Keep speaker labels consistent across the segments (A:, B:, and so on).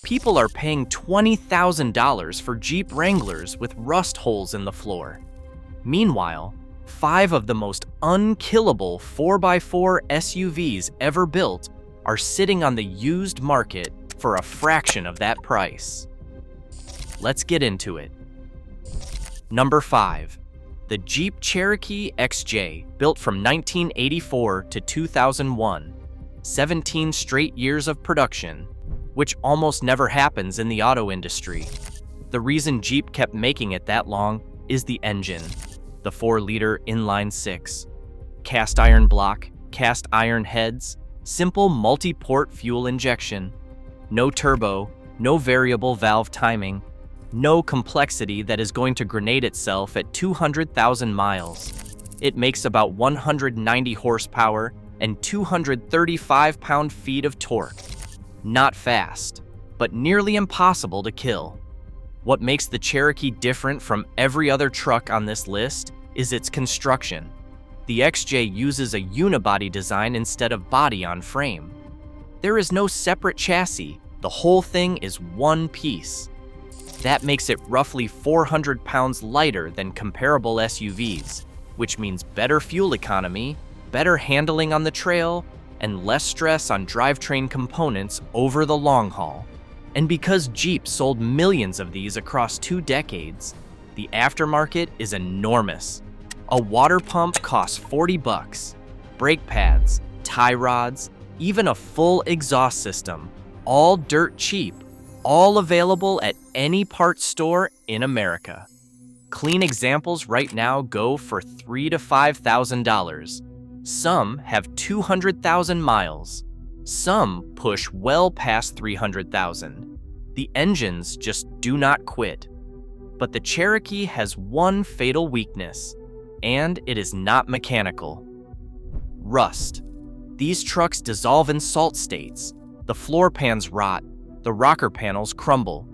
A: People are paying $20,000 for Jeep Wranglers with rust holes in the floor. Meanwhile, 5 of the most unkillable 4x4 SUVs ever built are sitting on the used market for a fraction of that price. Let's get into it. Number 5. The Jeep Cherokee XJ, built from 1984 to 2001, 17 straight years of production, which almost never happens in the auto industry. The reason Jeep kept making it that long is the engine, the 4-liter inline-6, cast iron block, cast iron heads, simple multi-port fuel injection, no turbo, no variable valve timing, no complexity that is going to grenade itself at 200,000 miles. It makes about 190 horsepower and 235 pound-feet of torque. Not fast, but nearly impossible to kill. What makes the Cherokee different from every other truck on this list is its construction. The XJ uses a unibody design instead of body on frame. There is no separate chassis, the whole thing is one piece. That makes it roughly 400 pounds lighter than comparable SUVs, which means better fuel economy, better handling on the trail, and less stress on drivetrain components over the long haul. And because Jeep sold millions of these across 2 decades, the aftermarket is enormous. A water pump costs $40, brake pads, tie rods, even a full exhaust system, all dirt cheap, all available at any parts store in America. Clean examples right now go for $3,000 to $5,000. Some have 200,000 miles. Some push well past 300,000. The engines just do not quit. But the Cherokee has one fatal weakness, and it is not mechanical. Rust. These trucks dissolve in salt states. The floor pans rot. The rocker panels crumble.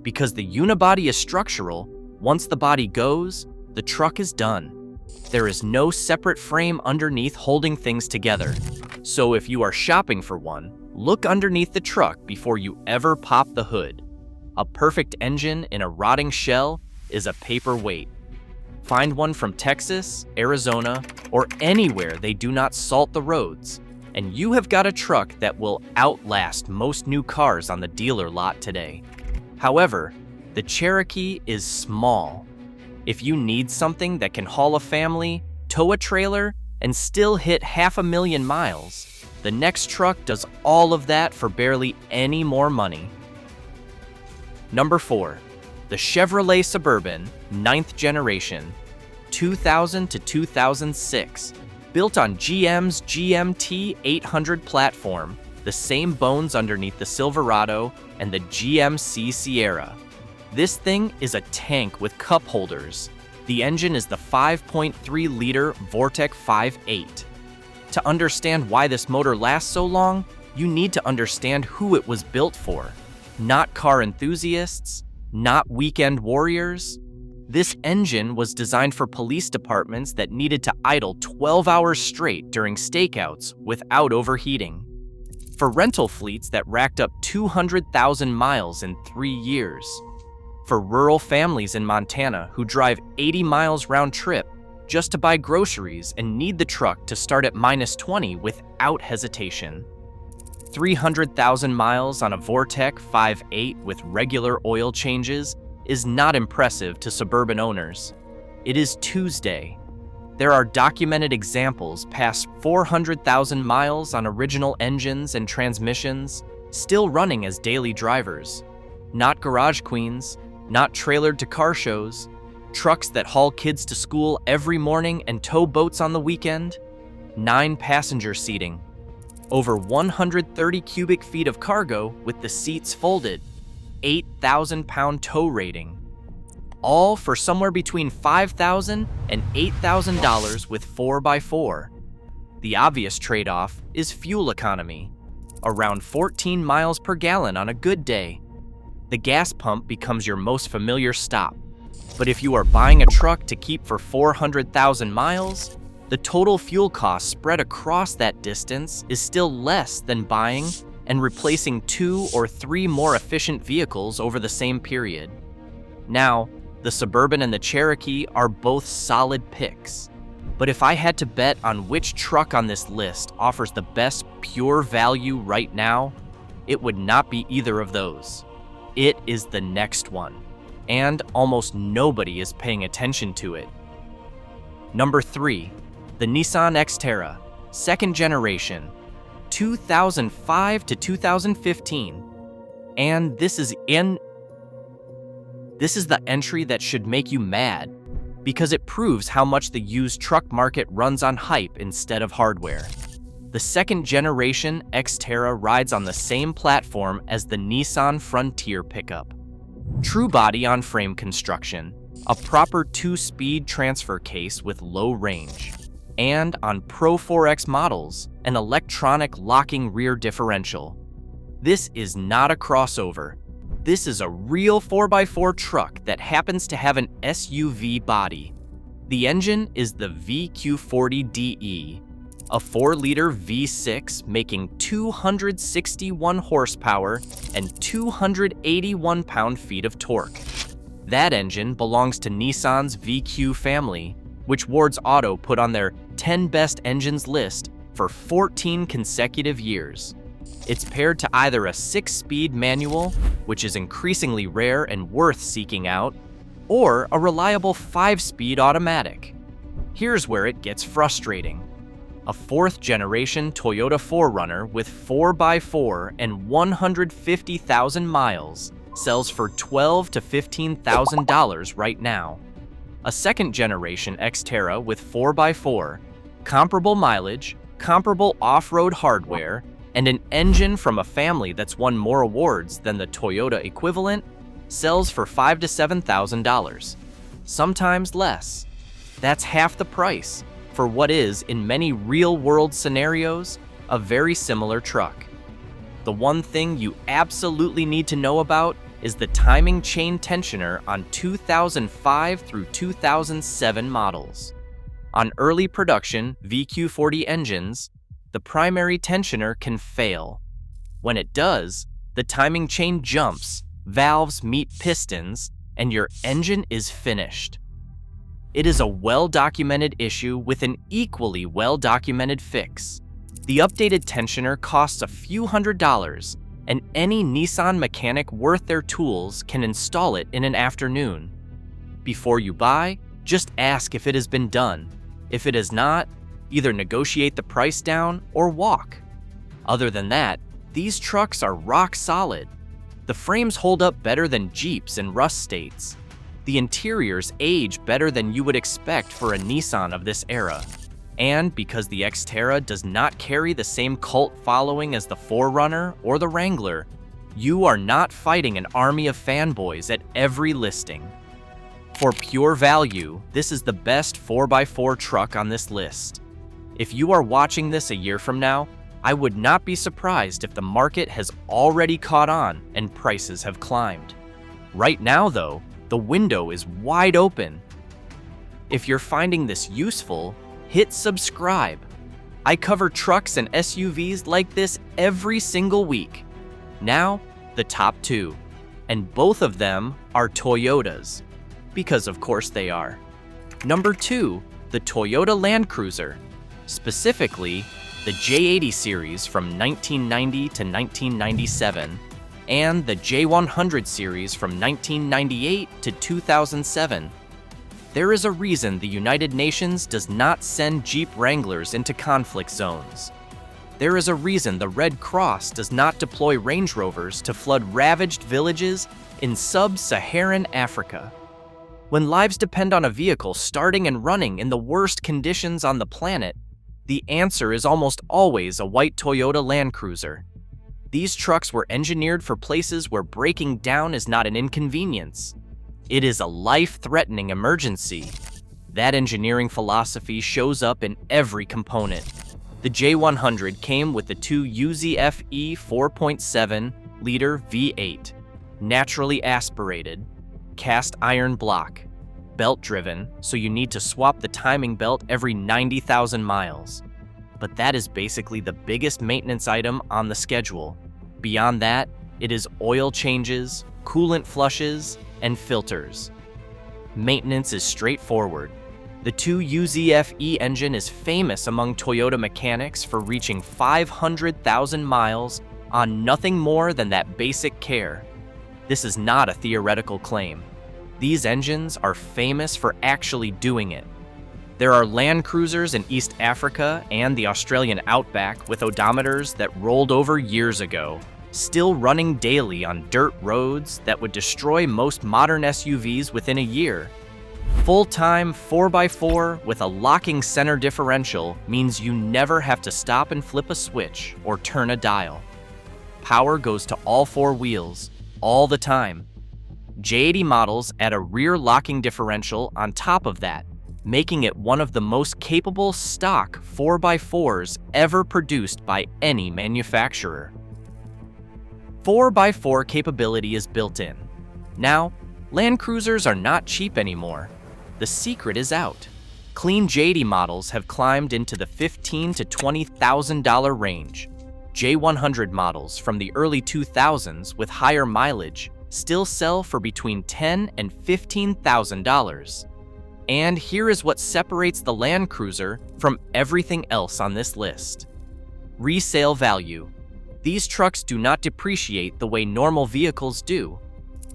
A: Because the unibody is structural, once the body goes, the truck is done. There is no separate frame underneath holding things together. So if you are shopping for one, look underneath the truck before you ever pop the hood. A perfect engine in a rotting shell is a paperweight. Find one from Texas, Arizona, or anywhere they do not salt the roads, and you have got a truck that will outlast most new cars on the dealer lot today. However, the Cherokee is small. If you need something that can haul a family, tow a trailer, and still hit 500,000 miles, the next truck does all of that for barely any more money. Number 4. The Chevrolet Suburban, 9th generation, 2000 to 2006, built on GM's GMT 800 platform, the same bones underneath the Silverado and the GMC Sierra. This thing is a tank with cup holders. The engine is the 5.3-liter Vortec 5.8. To understand why this motor lasts so long, you need to understand who it was built for. Not car enthusiasts, not weekend warriors. This engine was designed for police departments that needed to idle 12 hours straight during stakeouts without overheating. For rental fleets that racked up 200,000 miles in 3 years. For rural families in Montana who drive 80 miles round trip just to buy groceries and need the truck to start at -20 without hesitation. 300,000 miles on a Vortec 5.8 with regular oil changes is not impressive to Suburban owners. It is Tuesday. There are documented examples past 400,000 miles on original engines and transmissions, still running as daily drivers. Not garage queens, not trailered to car shows, trucks that haul kids to school every morning and tow boats on the weekend, 9-passenger seating, over 130 cubic feet of cargo with the seats folded, 8,000-pound tow rating, all for somewhere between $5,000 and $8,000 with 4x4. The obvious trade-off is fuel economy, around 14 miles per gallon on a good day. The gas pump becomes your most familiar stop. But if you are buying a truck to keep for 400,000 miles, the total fuel cost spread across that distance is still less than buying and replacing 2 or 3 more efficient vehicles over the same period. Now, the Suburban and the Cherokee are both solid picks. But if I had to bet on which truck on this list offers the best pure value right now, it would not be either of those. It is the next one, and almost nobody is paying attention to it. Number 3, the Nissan Xterra, second generation, 2005 to 2015. And this is the entry that should make you mad, because it proves how much the used truck market runs on hype instead of hardware. The second generation Xterra rides on the same platform as the Nissan Frontier pickup. True body on frame construction, a proper 2-speed transfer case with low range, and on Pro 4X models, an electronic locking rear differential. This is not a crossover. This is a real 4x4 truck that happens to have an SUV body. The engine is the VQ40DE, a 4-liter V6 making 261 horsepower and 281 pound-feet of torque. That engine belongs to Nissan's VQ family, which Ward's Auto put on their 10 best engines list for 14 consecutive years. It's paired to either a 6-speed manual, which is increasingly rare and worth seeking out, or a reliable 5-speed automatic. Here's where it gets frustrating. A 4th-generation Toyota 4Runner with 4x4 and 150,000 miles sells for $12,000 to $15,000 right now. A 2nd-generation Xterra with 4x4, comparable mileage, comparable off-road hardware, and an engine from a family that's won more awards than the Toyota equivalent sells for $5,000 to $7,000. Sometimes less. That's half the price for what is, in many real-world scenarios, a very similar truck. The one thing you absolutely need to know about is the timing chain tensioner on 2005 through 2007 models. On early production VQ40 engines, the primary tensioner can fail. When it does, the timing chain jumps, valves meet pistons, and your engine is finished. It is a well-documented issue with an equally well-documented fix. The updated tensioner costs a few $100s, and any Nissan mechanic worth their tools can install it in an afternoon. Before you buy, just ask if it has been done. If it has not, either negotiate the price down or walk. Other than that, these trucks are rock solid. The frames hold up better than Jeeps in rust states. The interiors age better than you would expect for a Nissan of this era. And because the Xterra does not carry the same cult following as the 4Runner or the Wrangler, you are not fighting an army of fanboys at every listing. For pure value, this is the best 4x4 truck on this list. If you are watching this a year from now, I would not be surprised if the market has already caught on and prices have climbed. Right now, though, the window is wide open. If you're finding this useful, hit subscribe. I cover trucks and SUVs like this every single week. Now, the top 2. And both of them are Toyotas. Because of course they are. Number 2, the Toyota Land Cruiser. Specifically, the J80 series from 1990 to 1997, and the J100 series from 1998 to 2007. There is a reason the United Nations does not send Jeep Wranglers into conflict zones. There is a reason the Red Cross does not deploy Range Rovers to flood ravaged villages in sub-Saharan Africa. When lives depend on a vehicle starting and running in the worst conditions on the planet, the answer is almost always a white Toyota Land Cruiser. These trucks were engineered for places where breaking down is not an inconvenience. It is a life-threatening emergency. That engineering philosophy shows up in every component. The J100 came with the 2 UZF-E 4.7-liter V8, naturally aspirated, cast iron block, belt-driven, so you need to swap the timing belt every 90,000 miles. But that is basically the biggest maintenance item on the schedule. Beyond that, it is oil changes, coolant flushes, and filters. Maintenance is straightforward. The 2UZF-E engine is famous among Toyota mechanics for reaching 500,000 miles on nothing more than that basic care. This is not a theoretical claim. These engines are famous for actually doing it. There are Land Cruisers in East Africa and the Australian outback with odometers that rolled over years ago, still running daily on dirt roads that would destroy most modern SUVs within a year. Full-time 4x4 with a locking center differential means you never have to stop and flip a switch or turn a dial. Power goes to all four wheels, all the time. J80 models add a rear locking differential on top of that, making it one of the most capable stock 4x4s ever produced by any manufacturer. 4x4 capability is built in. Now, Land Cruisers are not cheap anymore. The secret is out. Clean J80 models have climbed into the $15,000 to $20,000 range. J100 models from the early 2000s with higher mileage still sell for between $10,000 and $15,000. And here is what separates the Land Cruiser from everything else on this list. Resale value. These trucks do not depreciate the way normal vehicles do.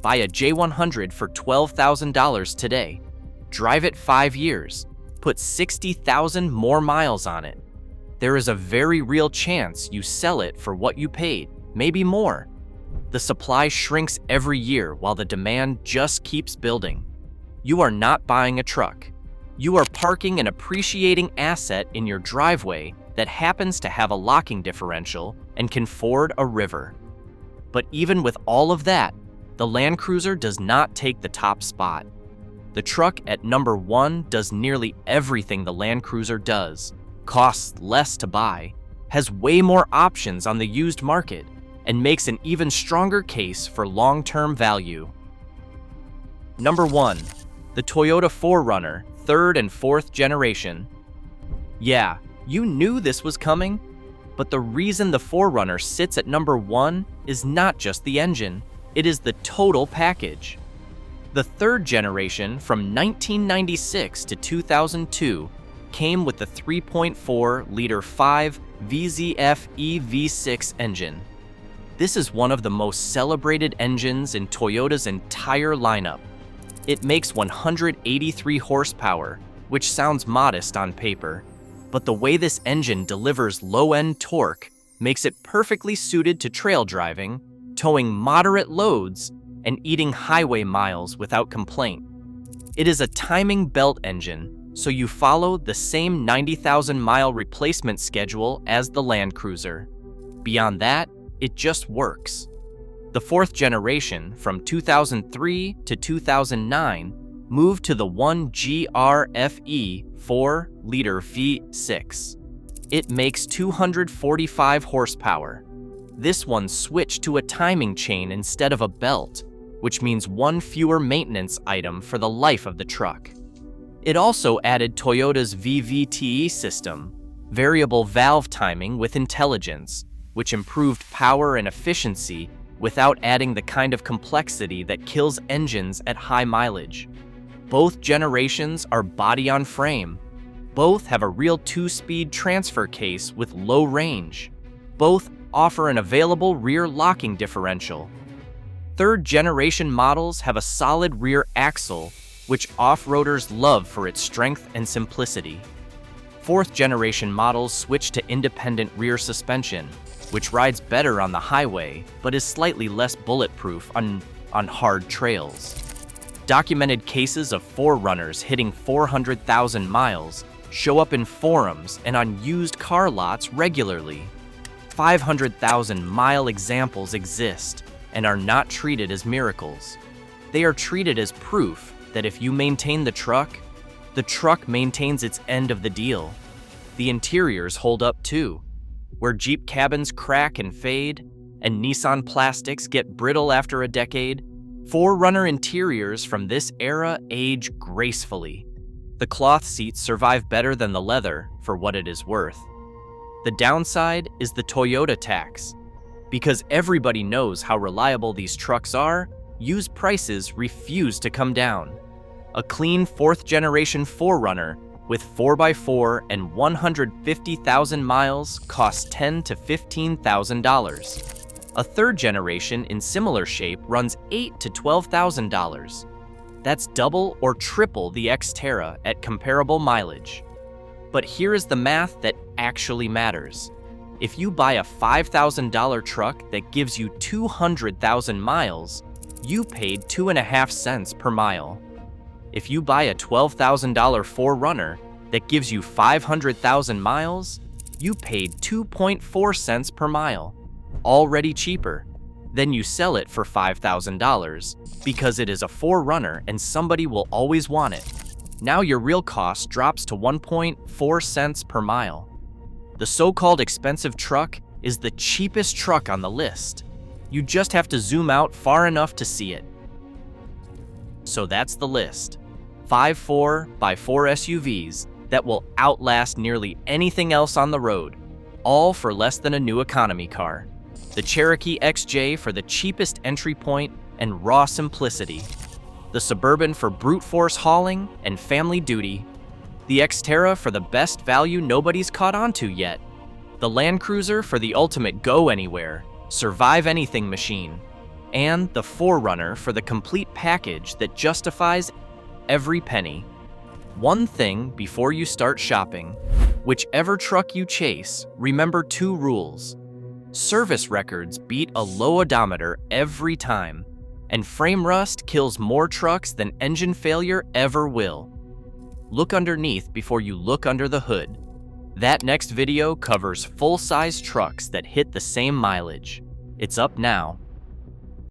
A: Buy a J100 for $12,000 today. Drive it 5 years. Put 60,000 more miles on it. There is a very real chance you sell it for what you paid, maybe more. The supply shrinks every year while the demand just keeps building. You are not buying a truck. You are parking an appreciating asset in your driveway that happens to have a locking differential and can ford a river. But even with all of that, the Land Cruiser does not take the top spot. The truck at number 1 does nearly everything the Land Cruiser does, costs less to buy, has way more options on the used market, and makes an even stronger case for long-term value. Number 1. The Toyota 4Runner, 3rd and 4th generation. Yeah, you knew this was coming, but the reason the 4Runner sits at number 1 is not just the engine, it is the total package. The 3rd generation from 1996 to 2002 came with the 3.4-liter 5 VZF-E V6 engine. This is one of the most celebrated engines in Toyota's entire lineup. It makes 183 horsepower, which sounds modest on paper, but the way this engine delivers low-end torque makes it perfectly suited to trail driving, towing moderate loads, and eating highway miles without complaint. It is a timing belt engine, so you follow the same 90,000-mile replacement schedule as the Land Cruiser. Beyond that, it just works. The 4th generation, from 2003 to 2009, moved to the 1GRFE 4-liter V6. It makes 245 horsepower. This one switched to a timing chain instead of a belt, which means one fewer maintenance item for the life of the truck. It also added Toyota's VVTE system, variable valve timing with intelligence, which improved power and efficiency without adding the kind of complexity that kills engines at high mileage. Both generations are body-on-frame. Both have a real 2-speed transfer case with low range. Both offer an available rear locking differential. 3rd generation models have a solid rear axle, which off-roaders love for its strength and simplicity. 4th generation models switch to independent rear suspension, which rides better on the highway, but is slightly less bulletproof on hard trails. Documented cases of 4Runners hitting 400,000 miles show up in forums and on used car lots regularly. 500,000-mile examples exist and are not treated as miracles. They are treated as proof that if you maintain the truck maintains its end of the deal. The interiors hold up too. Where Jeep cabins crack and fade, and Nissan plastics get brittle after a decade, 4Runner interiors from this era age gracefully. The cloth seats survive better than the leather for what it is worth. The downside is the Toyota tax. Because everybody knows how reliable these trucks are, used prices refuse to come down. A clean 4th-generation 4Runner with 4x4 and 150,000 miles costs $10,000 to $15,000. A 3rd generation in similar shape runs $8,000 to $12,000. That's double or triple the Xterra at comparable mileage. But here is the math that actually matters. If you buy a $5,000 truck that gives you 200,000 miles, you paid 2.5 cents per mile. If you buy a $12,000 4Runner that gives you 500,000 miles, you paid 2.4 cents per mile, already cheaper. Then you sell it for $5,000 because it is a 4Runner and somebody will always want it. Now your real cost drops to 1.4 cents per mile. The so-called expensive truck is the cheapest truck on the list. You just have to zoom out far enough to see it. So that's the list. 5 4x4 SUVs that will outlast nearly anything else on the road, all for less than a new economy car. The Cherokee XJ for the cheapest entry point and raw simplicity. The Suburban for brute force hauling and family duty. The Xterra for the best value nobody's caught on to yet. The Land Cruiser for the ultimate go-anywhere, survive-anything machine. And the 4Runner for the complete package that justifies every penny. One thing before you start shopping: whichever truck you chase, remember 2 rules. Service records beat a low odometer every time, and frame rust kills more trucks than engine failure ever will. Look underneath before you look under the hood. That next video covers full-size trucks that hit the same mileage. It's up now.